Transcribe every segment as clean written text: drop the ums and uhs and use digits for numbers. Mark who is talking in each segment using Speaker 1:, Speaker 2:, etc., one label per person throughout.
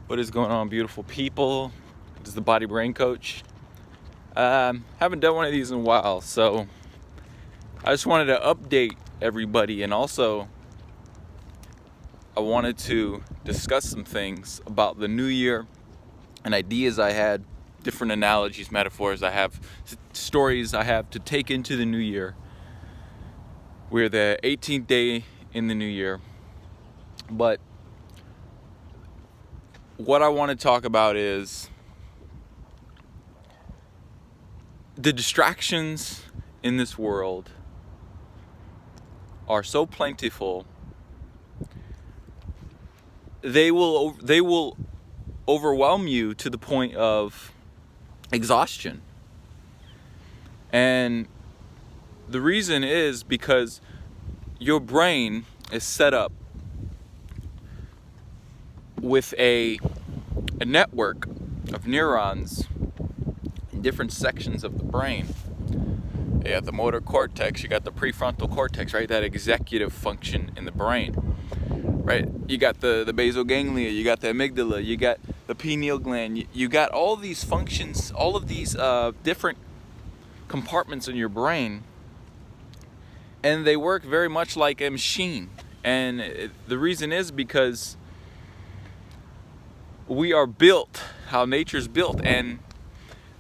Speaker 1: What is going on, beautiful people? This is the Body Brain Coach. Haven't done one of these in a while, so I just wanted to update everybody, and also I wanted to discuss some things about the new year and ideas I had, different analogies, metaphors I have, stories I have to take into the new year. We're the 18th day in the new year, but what I want to talk about is the distractions in this world are so plentiful. They will overwhelm you to the point of exhaustion. And the reason is because your brain is set up with a network of neurons in different sections of the brain. You got the motor cortex, you got the prefrontal cortex, right? That executive function in the brain, right? You got the basal ganglia, you got the amygdala, you got the pineal gland, you got all these functions, all of these different compartments in your brain, and they work very much like a machine. And the reason is because we are built how nature's built. And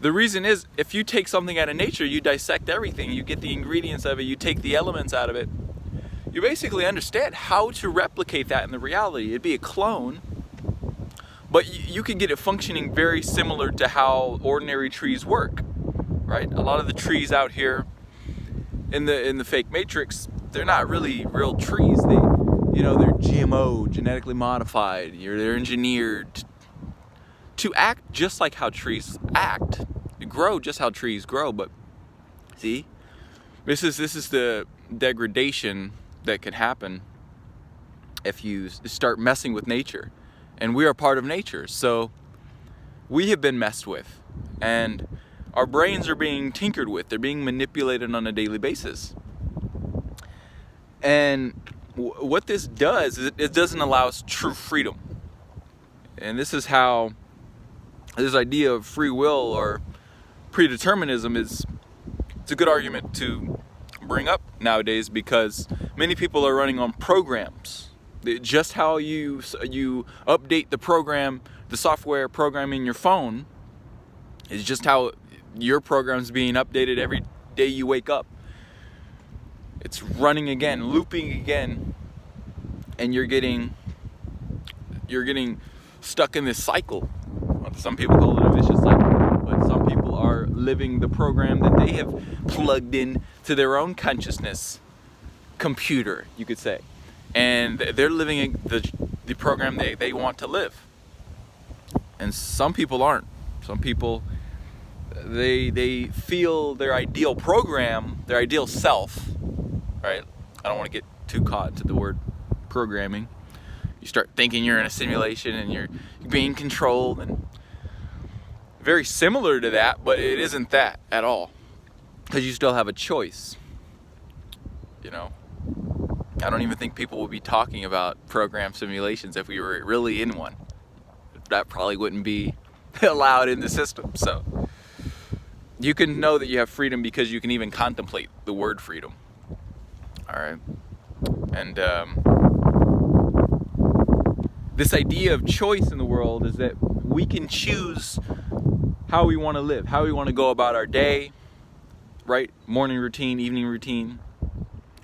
Speaker 1: the reason is, if you take something out of nature, you dissect everything, you get the ingredients of it, you take the elements out of it, you basically understand how to replicate that in the reality. It'd be a clone, but you can get it functioning very similar to how ordinary trees work, right? A lot of the trees out here in the fake matrix, they're not really real trees. They're GMO, genetically modified. They're engineered to act just like how trees act, to grow just how trees grow. But see, this is the degradation that can happen if you start messing with nature. And we are part of nature, so we have been messed with, and our brains are being tinkered with. They're being manipulated on a daily basis. And what this does is it doesn't allow us true freedom. And this is how this idea of free will or predeterminism it's a good argument to bring up nowadays, because many people are running on programs. Just how you update the program, the software programming your phone, is just how your program's being updated every day you wake up. It's running again, looping again, and you're getting stuck in this cycle. Some people call it a vicious cycle, but some people are living the program that they have plugged in to their own consciousness computer, you could say, and they're living the program they want to live. And some people aren't. Some people, they feel their ideal program, their ideal self, right? I don't want to get too caught into the word programming. You start thinking you're in a simulation and you're being controlled, and very similar to that, but it isn't that at all, because you still have a choice. I don't even think people would be talking about program simulations if we were really in one. That probably wouldn't be allowed in the system. So you can know that you have freedom because you can even contemplate the word freedom. All right. And this idea of choice in the world is that we can choose how we want to live, how we want to go about our day, right? Morning routine, evening routine,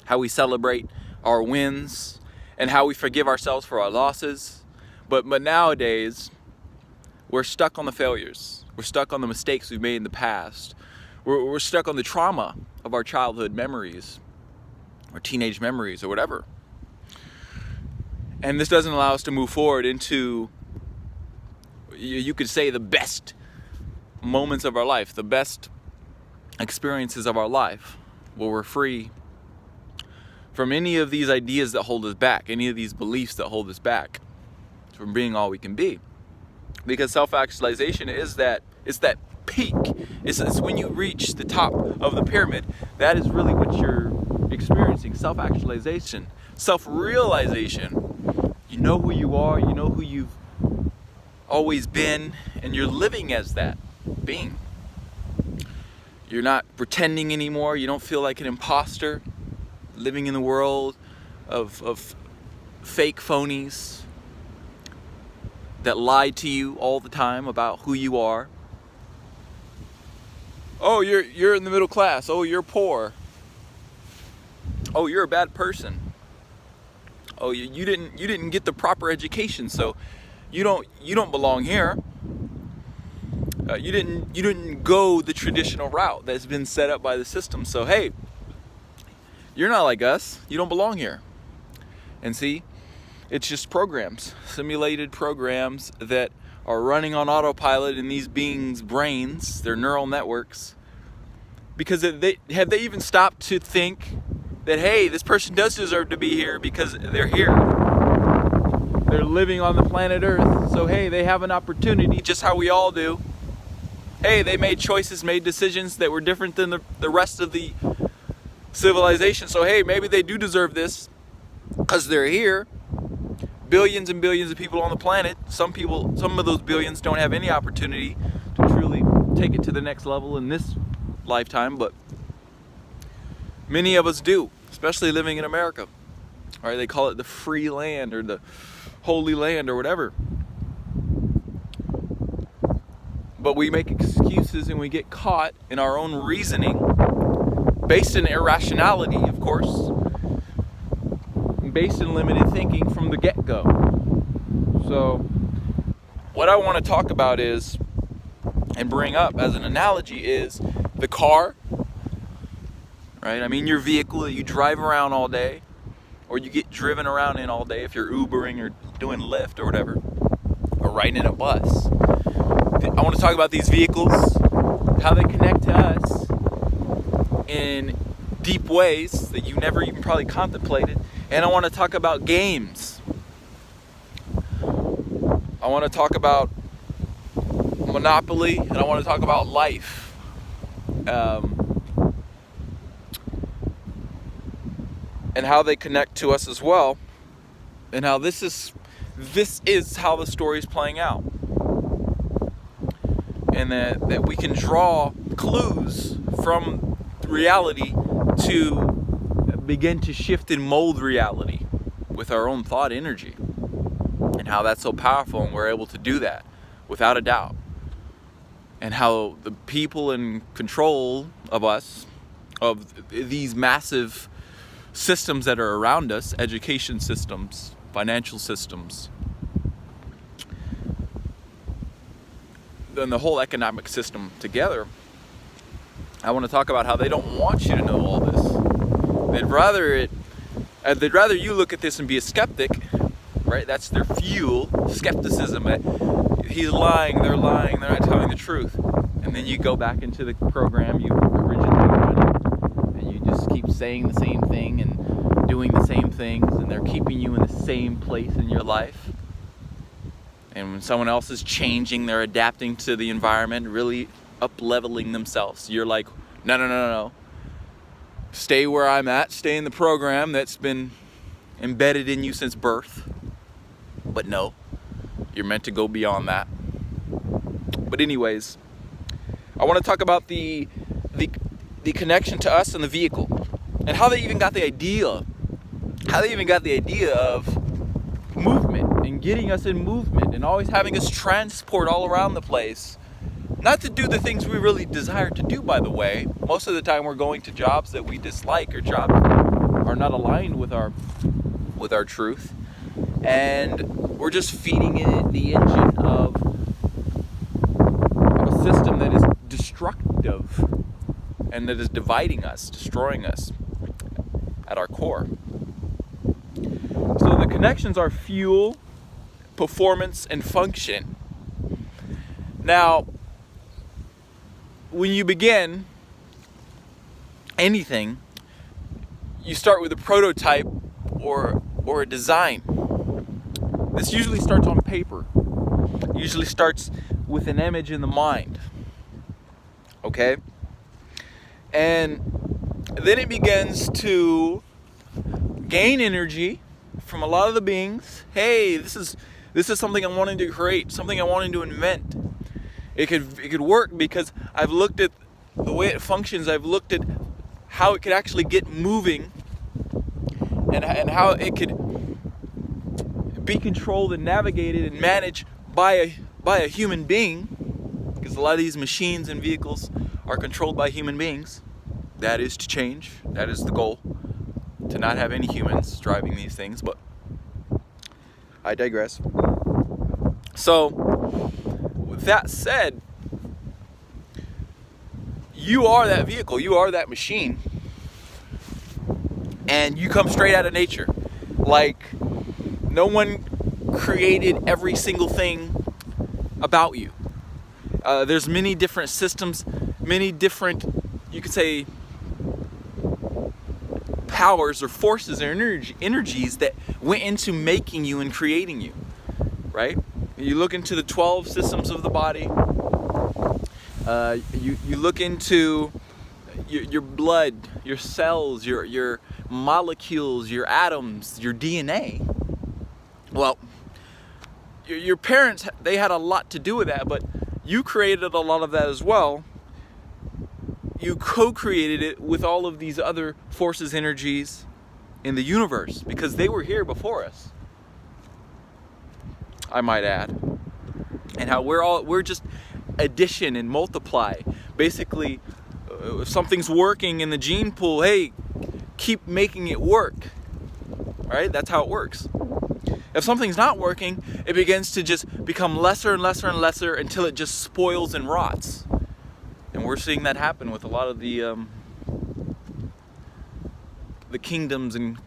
Speaker 1: how we celebrate our wins, and how we forgive ourselves for our losses. But nowadays, we're stuck on the failures. We're stuck on the mistakes we've made in the past. We're stuck on the trauma of our childhood memories, or teenage memories, or whatever. And this doesn't allow us to move forward into, you could say, the best moments of our life, the best experiences of our life, where we're free from any of these ideas that hold us back, any of these beliefs that hold us back from being all we can be. Because self-actualization is that peak. It's when you reach the top of the pyramid. That is really what you're experiencing. Self-actualization, self-realization. You know who you are. You know who you always been, and you're living as that being. You're not pretending anymore. You don't feel like an imposter living in the world of fake phonies that lie to you all the time about who you are. Oh, you're in the middle class. Oh, you're poor. Oh, you're a bad person. Oh, you didn't get the proper education, so you don't belong here. You didn't go the traditional route that's been set up by the system. So hey, you're not like us. You don't belong here. And see, it's just programs, simulated programs that are running on autopilot in these beings' brains, their neural networks. Because have they even stopped to think that, hey, this person does deserve to be here because they're here. They're living on the planet Earth, so hey, they have an opportunity just how we all do. Hey, they made choices, made decisions that were different than the rest of the civilization, so hey, maybe they do deserve this because they're here. Billions and billions of people on the planet. Some of those billions don't have any opportunity to truly take it to the next level in this lifetime, but many of us do, especially living in America. All right, they call it the free land or the holy land or whatever. But we make excuses and we get caught in our own reasoning, based in irrationality, of course, based in limited thinking from the get-go. So what I want to talk about is, and bring up as an analogy, is the car, right? I mean, your vehicle that you drive around all day, or you get driven around in all day if you're Ubering or doing Lyft or whatever, or riding in a bus. I want to talk about these vehicles, how they connect to us in deep ways that you never even probably contemplated. And I want to talk about games. I want to talk about Monopoly, and I want to talk about life. And how they connect to us as well, and how this is how the story is playing out, and that we can draw clues from reality to begin to shift and mold reality with our own thought energy, and how that's so powerful, and we're able to do that without a doubt, and how the people in control of us, of these massive systems that are around us, education systems, financial systems, then the whole economic system together, I want to talk about how they don't want you to know all this. They'd rather you look at this and be a skeptic, right? That's their fuel, skepticism. He's lying, they're not telling the truth. And then you go back into the program you originally run, and you just keep saying the same thing and doing the same things, and they're keeping you in the same place in your life. And when someone else is changing, they're adapting to the environment, really up-leveling themselves. You're like, no. Stay where I'm at, stay in the program that's been embedded in you since birth. But no, you're meant to go beyond that. But anyways, I want to talk about the connection to us and the vehicle, and how they even got the idea of movement and getting us in movement and always having us transport all around the place. Not to do the things we really desire to do, by the way. Most of the time we're going to jobs that we dislike, or jobs that are not aligned with our truth. And we're just feeding in the engine of a system that is destructive and that is dividing us, destroying us at our core. So the connections are fuel, performance, and function. Now, when you begin anything, you start with a prototype or a design. This usually starts on paper. It usually starts with an image in the mind. Okay? And then it begins to gain energy from a lot of the beings. Hey, this is This is something I'm wanting to create, something I'm wanting to invent. It could work because I've looked at the way it functions. I've looked at how it could actually get moving, and how it could be controlled and navigated and managed by a human being, because a lot of these machines and vehicles are controlled by human beings. That is to change. That is the goal, to not have any humans driving these things, but I digress. So, with that said, you are that vehicle, you are that machine, and you come straight out of nature. Like, no one created every single thing about you. There's many different systems, many different, you could say, powers or forces or energies that went into making you and creating you, right? You look into the 12 systems of the body. You look into your blood, your cells, your molecules, your atoms, your DNA. Well, your parents, they had a lot to do with that, but you created a lot of that as well. You co-created it with all of these other forces, energies in the universe, because they were here before us, I might add. And how we're just addition and multiply. Basically, if something's working in the gene pool, hey, keep making it work. Right? That's how it works. If something's not working, it begins to just become lesser and lesser and lesser until it just spoils and rots. And we're seeing that happen with a lot of the kingdoms and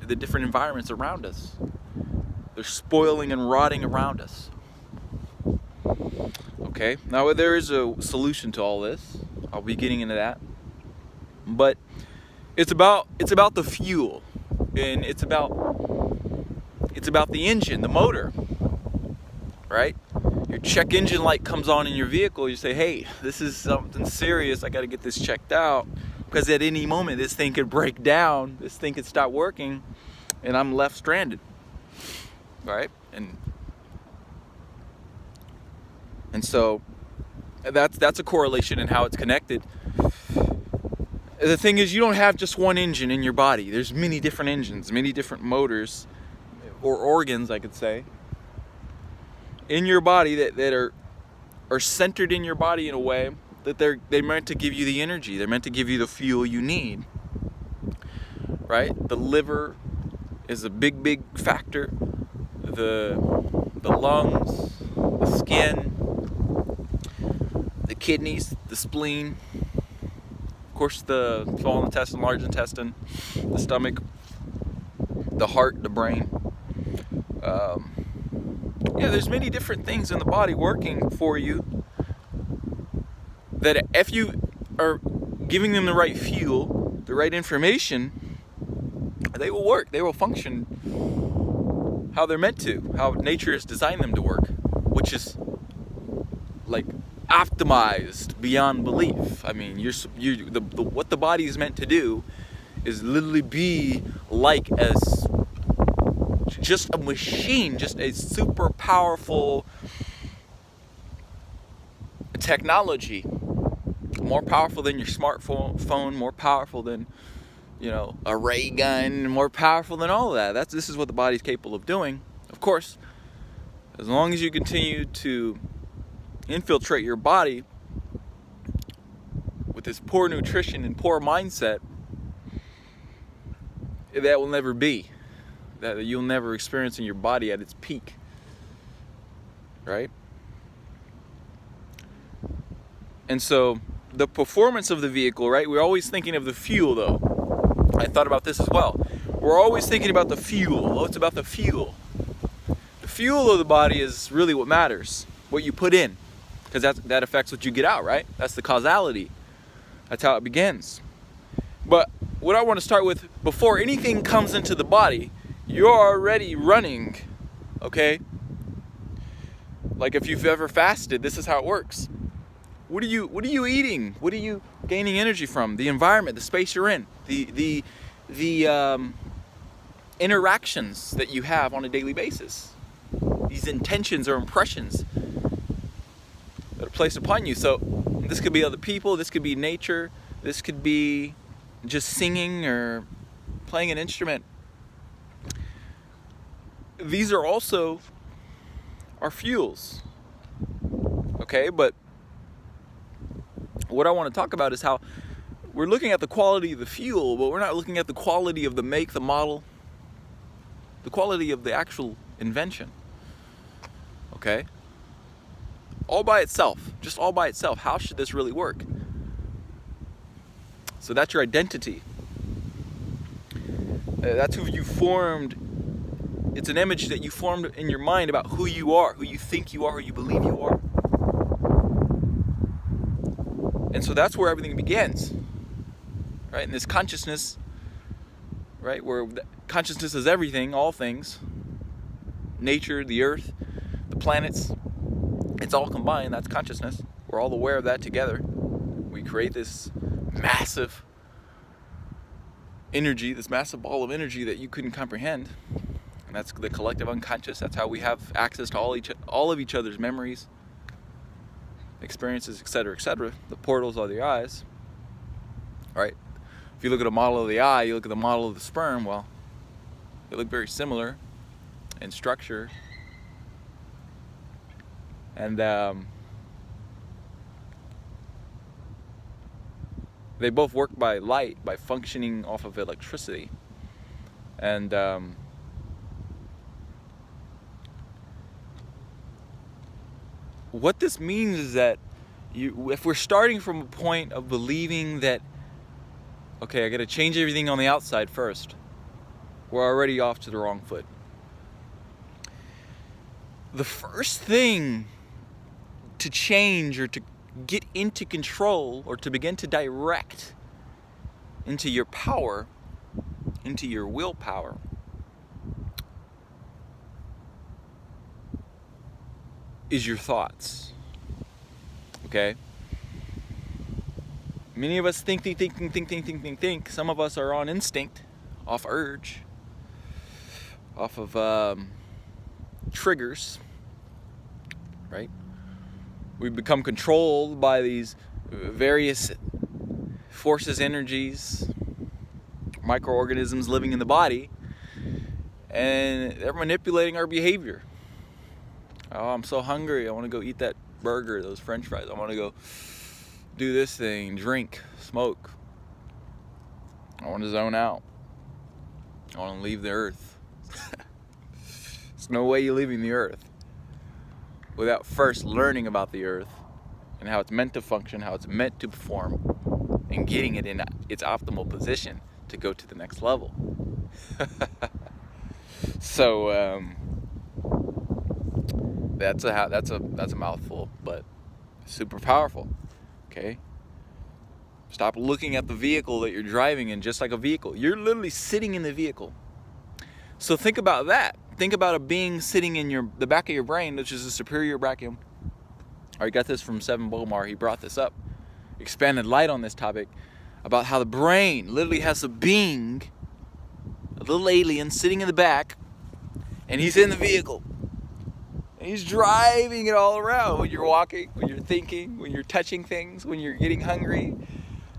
Speaker 1: the different environments around us. They're spoiling and rotting around us. Okay, now there is a solution to all this. I'll be getting into that. But it's about the fuel, and it's about the engine, the motor, right? Your check engine light comes on in your vehicle. You say, hey, this is something serious. I got to get this checked out, because at any moment this thing could break down. This thing could stop working, and I'm left stranded, right? And so that's a correlation in how it's connected. The thing is, you don't have just one engine in your body. There's many different engines, many different motors, or organs, I could say, in your body that are centered in your body in a way that they're meant to give you the energy. They're meant to give you the fuel you need, right? The liver is a big factor. The lungs, the skin, the kidneys, the spleen, of course the small intestine, large intestine, the stomach, the heart, the brain. There's many different things in the body working for you, that if you are giving them the right fuel, the right information, they will work, they will function how they're meant to, how nature has designed them to work, which is like optimized beyond belief. I mean, what the body is meant to do is literally be like as just a machine, just a super powerful technology, more powerful than your smartphone, more powerful than, a ray gun, more powerful than all of that. This is what the body's capable of doing. Of course, as long as you continue to infiltrate your body with this poor nutrition and poor mindset, that will never be. That you'll never experience in your body at its peak, right? And so the performance of the vehicle, right? We're always thinking of the fuel, though. I thought about this as well. We're always thinking about the fuel. Oh, it's about the fuel. The fuel of the body is really what matters, what you put in, because that affects what you get out, right? That's the causality. That's how it begins. But what I want to start with, before anything comes into the body, you're already running, okay? Like if you've ever fasted, this is how it works. What are you eating? What are you gaining energy from? The environment, the space you're in, the interactions that you have on a daily basis. These intentions or impressions that are placed upon you. So this could be other people, this could be nature, this could be just singing or playing an instrument. These are also our fuels. Okay, but what I want to talk about is how we're looking at the quality of the fuel, but we're not looking at the quality of the make, the model, the quality of the actual invention. Okay? All by itself, just all by itself. How should this really work? So that's your identity. That's who you formed. It's an image that you formed in your mind about who you are, who you think you are, who you believe you are. And so that's where everything begins. Right? And this consciousness, right, where consciousness is everything, all things, nature, the earth, the planets, it's all combined. That's consciousness. We're all aware of that together. We create this massive energy, this massive ball of energy that you couldn't comprehend. And that's the collective unconscious. That's how we have access to all of each other's memories, experiences, etc., etc. The portals are the eyes. Right? If you look at a model of the eye, you look at the model of the sperm, well, they look very similar in structure. And they both work by light, by functioning off of electricity. And what this means is that if we're starting from a point of believing that, okay, I got to change everything on the outside first, we're already off to the wrong foot. The first thing to change or to get into control or to begin to direct into your power, into your willpower, is your thoughts. Okay? Many of us think. Some of us are on instinct, off urge, off of triggers, right? We become controlled by these various forces, energies, microorganisms living in the body, and they're manipulating our behavior. Oh, I'm so hungry. I want to go eat that burger, those French fries. I want to go do this thing, drink, smoke. I want to zone out. I want to leave the earth. There's no way you're leaving the earth without first learning about the earth and how it's meant to function, how it's meant to perform, and getting it in its optimal position to go to the next level. So that's a mouthful, but super powerful. Okay? Stop looking at the vehicle that you're driving in just like a vehicle. You're literally sitting in the vehicle. So think about that. Think about a being sitting in the back of your brain, which is a superior brachium. I got this from Seven Bomar. He brought this up, expanded light on this topic about how the brain literally has a being, a little alien sitting in the back, and he's in the vehicle. And he's driving it all around when you're walking, when you're thinking, when you're touching things, when you're getting hungry.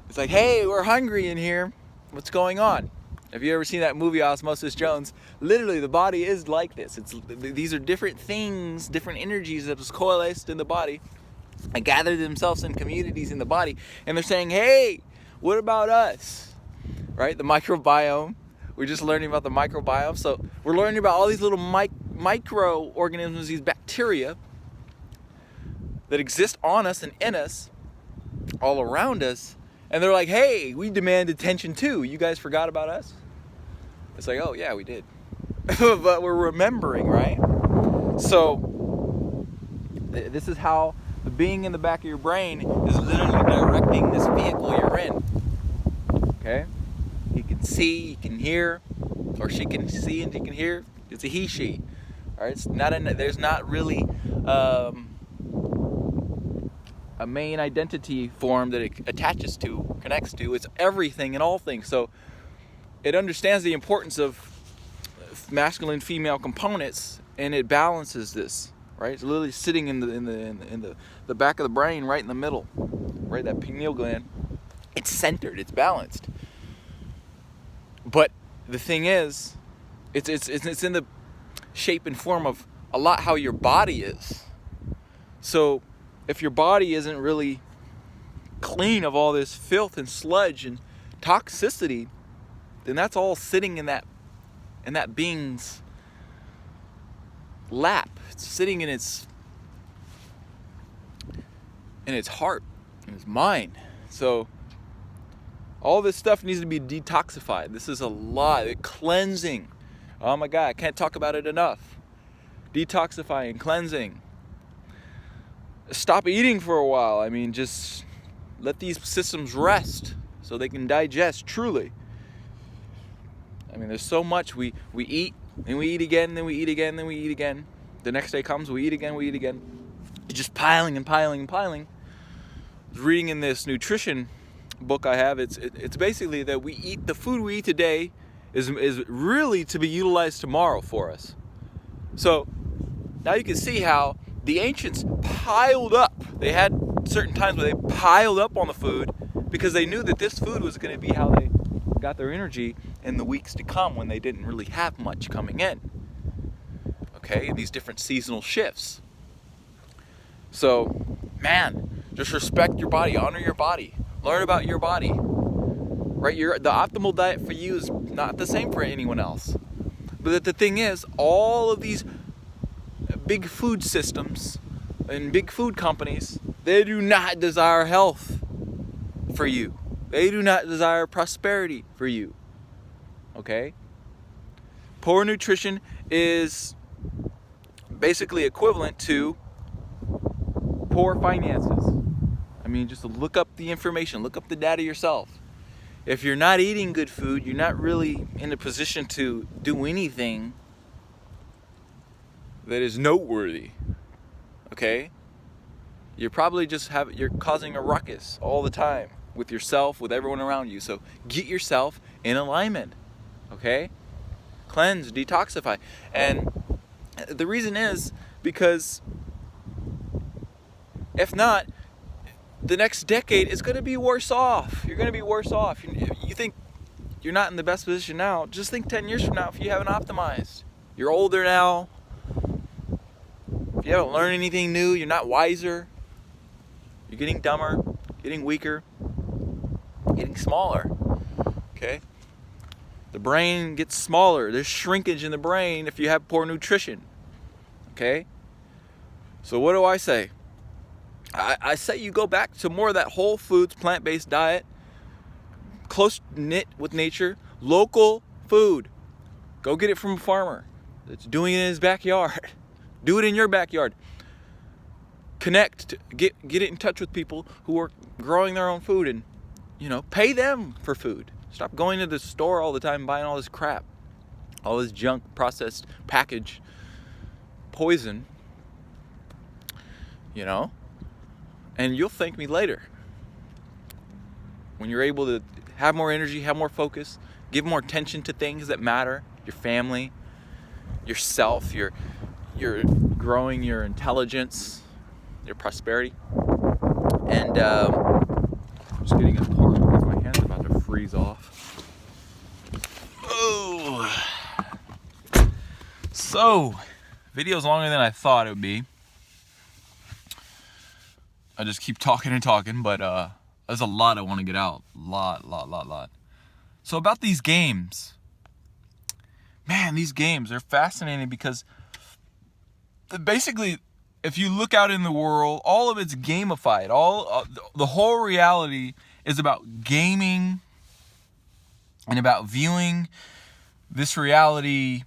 Speaker 1: It's like, hey, we're hungry in here. What's going on? Have you ever seen that movie Osmosis Jones? Literally, the body is like this. These are different things, different energies that have coalesced in the body and gathered themselves in communities in the body. And they're saying, hey, what about us? Right? The microbiome. We're just learning about the microbiome. So we're learning about all these little microorganisms, these bacteria that exist on us and in us, all around us. And they're like, hey, we demand attention too. You guys forgot about us? It's like, oh yeah, we did. But we're remembering, right? So this is how the being in the back of your brain is literally directing this vehicle you're in. Okay? He can see, he can hear, or she can see and he can hear. It's a he, she. All right? It's not there's not really a main identity form that it attaches to, connects to. It's everything and all things. So it understands the importance of masculine, female components, and it balances this. Right, it's literally sitting in the back of the brain, right in the middle, right, that pineal gland. It's centered, it's balanced. But the thing is, it's in the shape and form of a lot how your body is. So if your body isn't really clean of all this filth and sludge and toxicity, then that's all sitting in that being's lap. It's sitting in its heart, in its mind. So all this stuff needs to be detoxified. This is a lot. Cleansing. Oh my God, I can't talk about it enough. Detoxifying, cleansing. Stop eating for a while. I mean, just let these systems rest so they can digest truly. I mean, there's so much we eat, and we eat again, then we eat again, then we eat again. The next day comes, we eat again, we eat again. It's just piling and piling and piling. I was reading in this nutrition book I have, it's basically that we eat, the food we eat today is really to be utilized tomorrow for us. So now you can see how the ancients piled up. They had certain times where they piled up on the food because they knew that this food was going to be how they got their energy in the weeks to come when they didn't really have much coming in. Okay, these different seasonal shifts. So, man, just respect your body, honor your body, learn about your body. Right, the optimal diet for you is not the same for anyone else. But the thing is, all of these big food systems and big food companies, they do not desire health for you. They do not desire prosperity for you. Okay? Poor nutrition is basically equivalent to poor finances. I mean, just look up the information, look up the data yourself. If you're not eating good food, you're not really in a position to do anything that is noteworthy. Okay? You're probably you're causing a ruckus all the time with yourself, with everyone around you. So get yourself in alignment. Okay? Cleanse, detoxify. And the reason is because if not, the next decade is going to be worse off. You're going to be worse off. You think you're not in the best position now, just think 10 years from now if you haven't optimized. You're older now. If you haven't learned anything new, you're not wiser. You're getting dumber, getting weaker, getting smaller. Okay? The brain gets smaller. There's shrinkage in the brain if you have poor nutrition. Okay? So what do I say? I say you go back to more of that whole foods, plant-based diet, close knit with nature, local food. Go get it from a farmer that's doing it in his backyard. Do it in your backyard. Connect, get it in touch with people who are growing their own food and, pay them for food. Stop going to the store all the time and buying all this crap, all this junk, processed, packaged poison, and you'll thank me later. When you're able to have more energy, have more focus, give more attention to things that matter, your family, yourself, you're growing your intelligence, your prosperity. And just getting a part because my hand's about to freeze off. Oh. So, video's longer than I thought it would be. I just keep talking and talking, but there's a lot I want to get out. Lot. So about these games. Man, these games are fascinating because basically, if you look out in the world, all of it's gamified. The whole reality is about gaming and about viewing this reality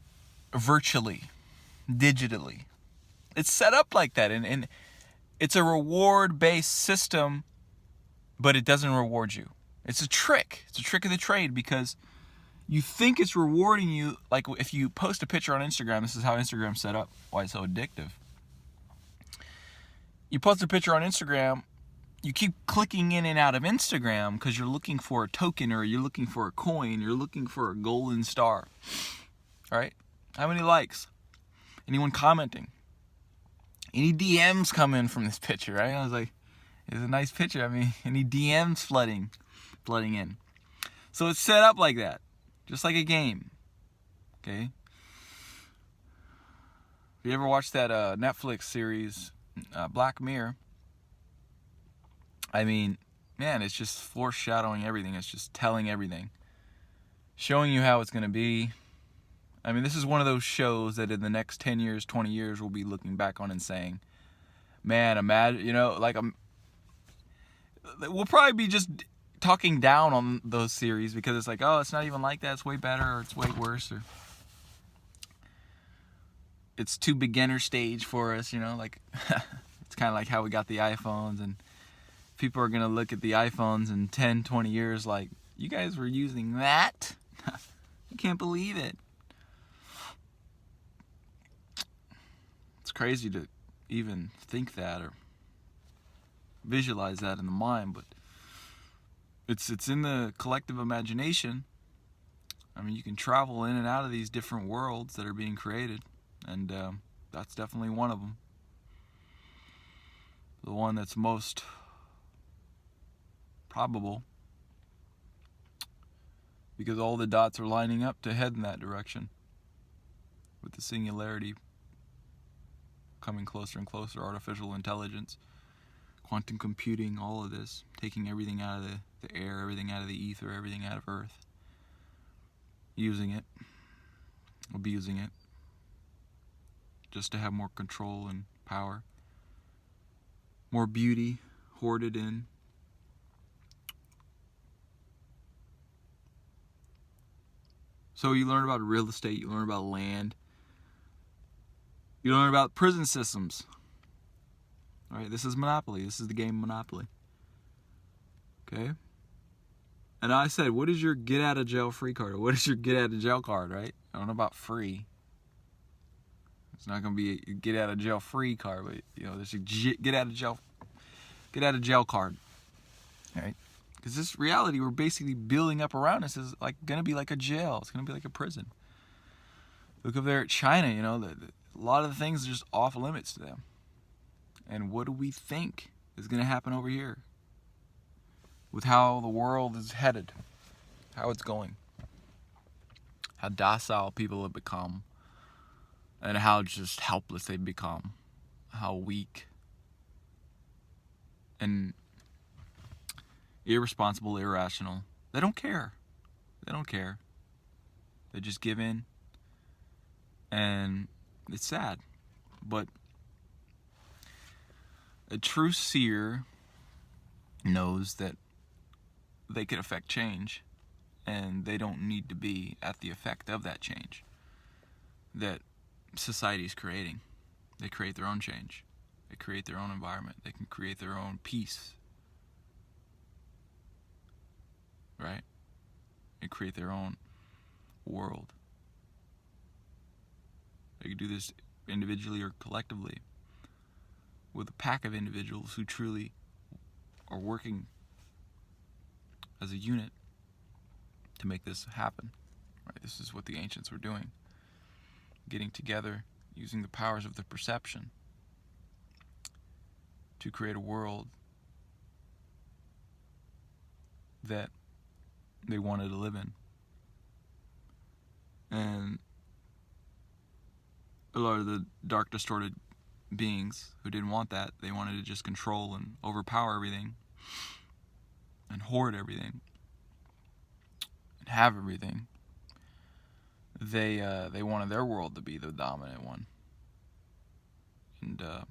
Speaker 1: virtually, digitally. It's set up like that, and it's a reward-based system, but it doesn't reward you. It's a trick. It's a trick of the trade because you think it's rewarding you. Like if you post a picture on Instagram, this is how Instagram's set up, why it's so addictive. You post a picture on Instagram, you keep clicking in and out of Instagram because you're looking for a token or you're looking for a coin, you're looking for a golden star. All right? How many likes? Anyone commenting? Any DMs come in from this picture, right? I was like, it's a nice picture. I mean, any DMs flooding in. So it's set up like that, just like a game. Okay. If you ever watched that Netflix series, Black Mirror, I mean, man, it's just foreshadowing everything. It's just telling everything, showing you how it's going to be. I mean, this is one of those shows that in the next 10 years, 20 years, we'll be looking back on and saying, man, imagine, like, we'll probably be just talking down on those series because it's like, oh, it's not even like that. It's way better, or it's way worse, or it's too beginner stage for us, like, it's kind of like how we got the iPhones, and people are going to look at the iPhones in 10, 20 years like, you guys were using that? You can't believe it. It's crazy to even think that or visualize that in the mind, but it's in the collective imagination. I mean, you can travel in and out of these different worlds that are being created, and that's definitely one of them. The one that's most probable, because all the dots are lining up to head in that direction, with the singularity coming closer and closer, artificial intelligence, quantum computing, all of this, taking everything out of the air, everything out of the ether, everything out of Earth, using it, abusing it, just to have more control and power, more beauty hoarded in. So you learn about real estate, you learn about land, you learn about prison systems. All right, this is Monopoly. This is the game Monopoly. Okay? And I said, what is your get out of jail free card? Or what is your get out of jail card, right? I don't know about free. It's not going to be a get out of jail free card, but there's a get out of jail card. All right? Because this reality we're basically building up around us is like going to be like a jail. It's going to be like a prison. Look up there at China, a lot of the things are just off limits to them. And what do we think is going to happen over here with how the world is headed, how it's going, how docile people have become, and how just helpless they've become, how weak and irresponsible, irrational. They don't care. They don't care. They just give in, and it's sad, but a true seer knows that they can affect change, and they don't need to be at the effect of that change that society is creating. They create their own change. They create their own environment. They can create their own peace. Right? They create their own world. They can do this individually or collectively, with a pack of individuals who truly are working as a unit to make this happen. Right? This is what the ancients were doing. Getting together, using the powers of the perception to create a world that they wanted to live in. And a lot of the dark, distorted beings who didn't want that, they wanted to just control and overpower everything and hoard everything and have everything. They wanted their world to be the dominant one, and so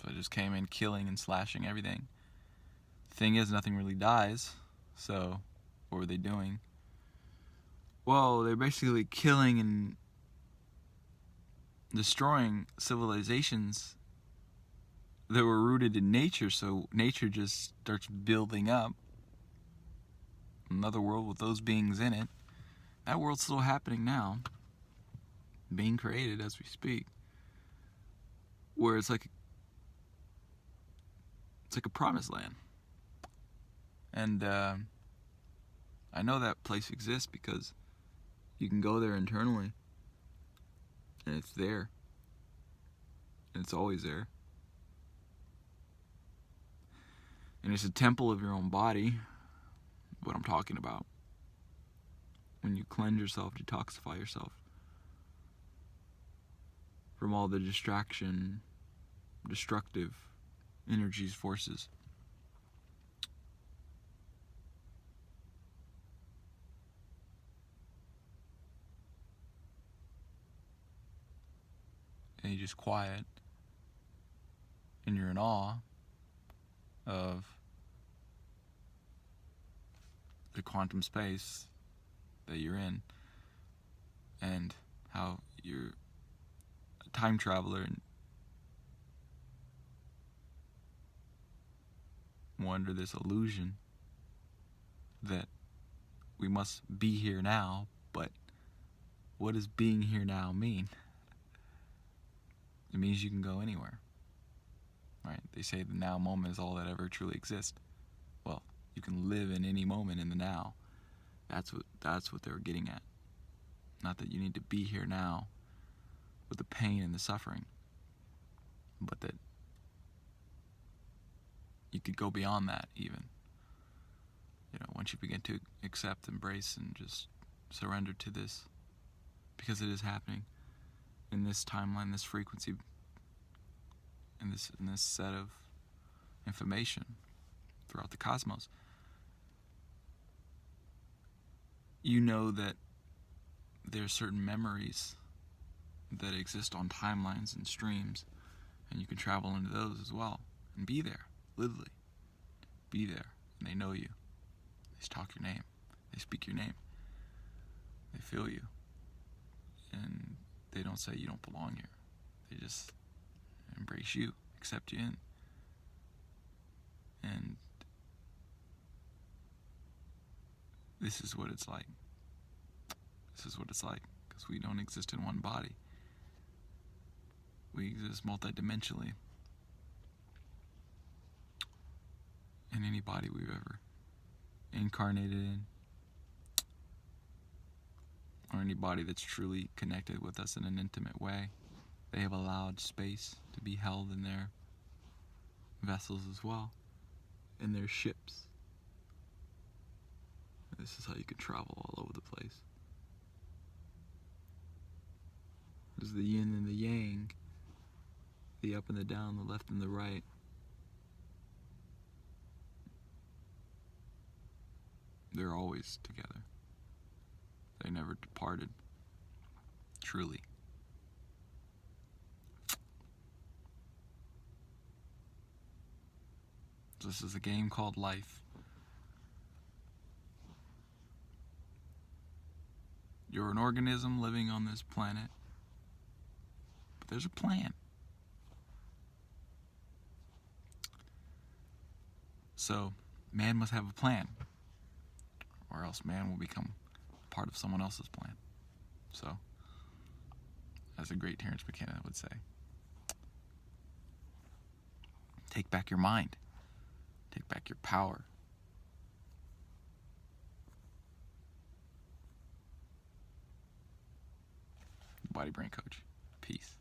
Speaker 1: they just came in killing and slashing everything. Thing is, nothing really dies, so what were they doing? Well, they're basically killing and destroying civilizations that were rooted in nature, so nature just starts building up another world with those beings in it. That world's still happening now, being created as we speak, where it's like a promised land. And I know that place exists because you can go there internally And it's there. And it's always there. And it's a temple of your own body, what I'm talking about. When you cleanse yourself, detoxify yourself from all the destructive energies, forces. And you just quiet, and you're in awe of the quantum space that you're in, and how you're a time traveler and under this illusion that we must be here now. But what does being here now mean? It means you can go anywhere, right? They say the now moment is all that ever truly exists. Well, you can live in any moment in the now. That's what they were getting at. Not that you need to be here now with the pain and the suffering, but that you could go beyond that even. Once you begin to accept, embrace, and just surrender to this, because it is happening in this timeline, this frequency, in this set of information throughout the cosmos. You know that there are certain memories that exist on timelines and streams, and you can travel into those as well and be there, literally be there. And they know you. They talk your name. They speak your name. They feel you. And they don't say you don't belong here. They just embrace you, accept you in. And this is what it's like. This is what it's like, because we don't exist in one body. We exist multidimensionally in any body we've ever incarnated in, or any body that's truly connected with us in an intimate way. They have allowed space to be held in their vessels as well, in their ships. This is how you can travel all over the place. There's the yin and the yang, the up and the down, the left and the right. They're always together. They never departed, truly. This is a game called life. You're an organism living on this planet, but there's a plan. So, man must have a plan, or else man will become part of someone else's plan. So, as the great Terence McKenna would say, take back your mind. Take back your power. Body Brain Coach. Peace.